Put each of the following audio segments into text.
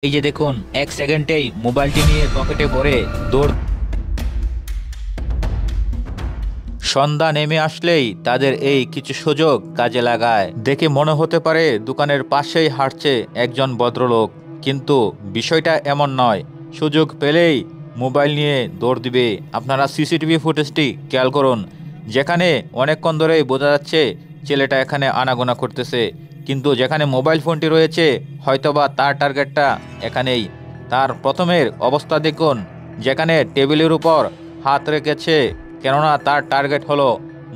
এই যে দেখুন, এক সেকেন্ডেই মোবাইলটি নিয়ে পকেটে ভরে দৌড়। সন্ধ্যা নেমে আসলেই তাদের এই কিছু সুযোগ কাজে লাগায়। দেখে মনে হতে পারে দোকানের পাশেই হাঁটছে একজন ভদ্রলোক, কিন্তু বিষয়টা এমন নয়। সুযোগ পেলেই মোবাইল নিয়ে দৌড় দিবে। আপনারা সিসিটিভি ফুটেজটি খেয়াল করুন, যেখানে অনেকক্ষণ ধরেই বোঝা যাচ্ছে ছেলেটা এখানে আনাগোনা করতেছে, কিন্তু যেখানে মোবাইল ফোনটি রয়েছে হয়তোবা তার টার্গেটটা এখানেই। তার প্রথমের অবস্থা দেখুন, যেখানে টেবিলের উপর হাত রেখেছে, কেননা তার টার্গেট হলো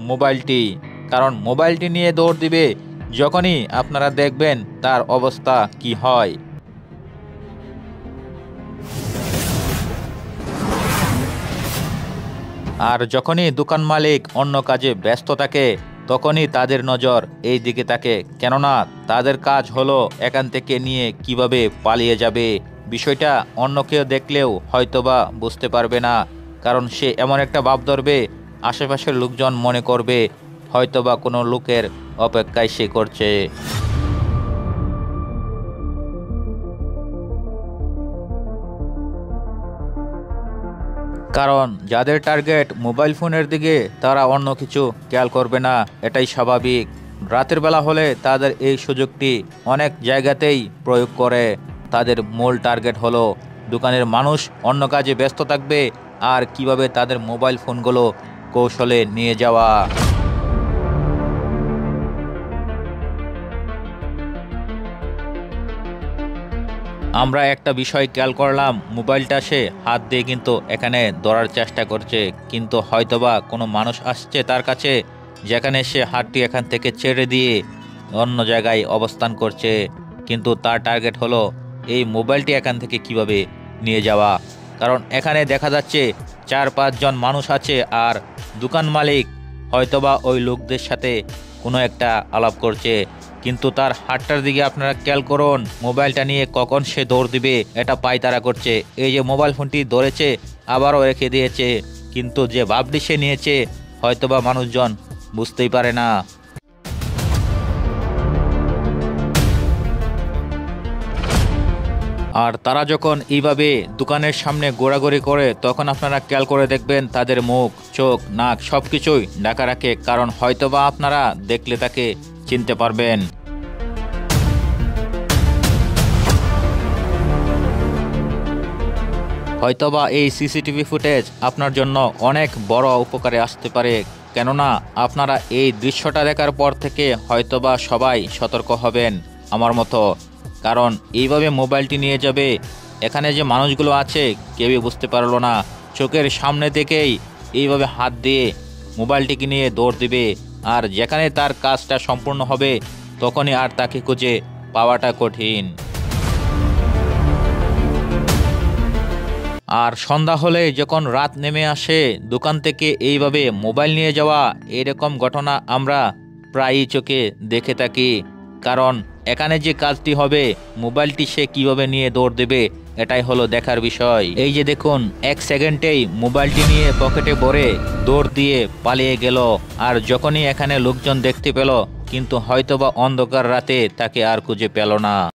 মোবাইলটি। কারণ মোবাইলটি নিয়ে দৌড় দিবে। যখনই আপনারা দেখবেন তার অবস্থা কি হয়। আর যখনই দোকান মালিক অন্য কাজে ব্যস্ত থাকে তখনই তাদের নজর এই দিকে থাকে, কেননা তাদের কাজ হলো এখান থেকে নিয়ে কিভাবে পালিয়ে যাবে। বিষয়টা অন্য কেউ দেখলেও হয়তোবা বুঝতে পারবে না, কারণ সে এমন একটা ভাব ধরবে, আশেপাশের লোকজন মনে করবে হয়তোবা কোনো লোকের অপেক্ষায় সে করছে। কারণ যাদের টার্গেট মোবাইল ফোনের দিকে তারা অন্য কিছু খেয়াল করবে না, এটাই স্বাভাবিক। রাতের বেলা হলে তাদের এই সুযোগটি অনেক জায়গাতেই প্রয়োগ করে। তাদের মূল টার্গেট হলো দোকানের মানুষ অন্য কাজে ব্যস্ত থাকবে আর কিভাবে তাদের মোবাইল ফোনগুলো কৌশলে নিয়ে যাওয়া। আমরা একটা বিষয় খেয়াল করলাম, মোবাইলটা সে হাত দিয়ে কিন্তু এখানে ধরার চেষ্টা করছে, কিন্তু হয়তোবা কোনো মানুষ আসছে তার কাছে, যেখানে সে হাতটি এখান থেকে ছেড়ে দিয়ে অন্য জায়গায় অবস্থান করছে, কিন্তু তার টার্গেট হলো এই মোবাইলটি এখান থেকে কিভাবে নিয়ে যাওয়া। কারণ এখানে দেখা যাচ্ছে 4-5 জন মানুষ আছে আর দোকান মালিক হয়তোবা ওই লোকদের সাথে কোনো একটা আলাপ করছে, কিন্তু তার হাতটার দিকে আপনারা খেয়াল করুন, মোবাইলটা নিয়ে কখন সে দৌড় দিবে এটা পায়তারা করছে। এই যে মোবাইল ফোনটি ধরেছে আবারও রেখে দিয়েছে, কিন্তু যে ভাবটি সে নিয়েছে হয়তোবা মানুষজন বুঝতেই পারে না। আর তারা যখন এইভাবে দোকানের সামনে ঘোরাঘুরি করে তখন আপনারা খেয়াল করে দেখবেন তাদের মুখ, চোখ, নাক সবকিছুই ঢাকা রাখে, কারণ হয়তোবা আপনারা দেখলে তাকে চিনতে পারবেন। হয়তোবা এই সিসিটিভি ফুটেজ আপনার জন্য অনেক বড় উপকারে আসতে পারে, কেননা আপনারা এই দৃশ্যটা দেখার পর থেকে হয়তোবা সবাই সতর্ক হবেন আমার মতো। কারণ এইভাবে মোবাইলটি নিয়ে যাবে, এখানে যে মানুষগুলো আছে কেউই বুঝতে পারলো না, চোখের সামনে থেকেই এইভাবে হাত দিয়ে মোবাইলটিকে নিয়ে দৌড় দিবে। আর যেখানে তার কাজটা সম্পূর্ণ হবে তখনই আর তাকে খুঁজে পাওয়াটা কঠিন। আর সন্ধ্যা হলে যখন রাত নেমে আসে, দোকান থেকে এইভাবে মোবাইল নিয়ে যাওয়া এরকম ঘটনা আমরা প্রায়ই চোখে দেখে থাকি। কারণ এখানে যে কাজটি হবে, মোবাইলটি সে কিভাবে নিয়ে দৌড় দেবে এটাই হলো দেখার বিষয়। এই যে দেখুন, এক সেকেন্ডেই মোবাইলটি নিয়ে পকেটে ভরে দৌড় দিয়ে পালিয়ে গেল। আর যখনই এখানে লোকজন দেখতে পেল, কিন্তু হয়তোবা অন্ধকার রাতে তাকে আর খুঁজে পেল না।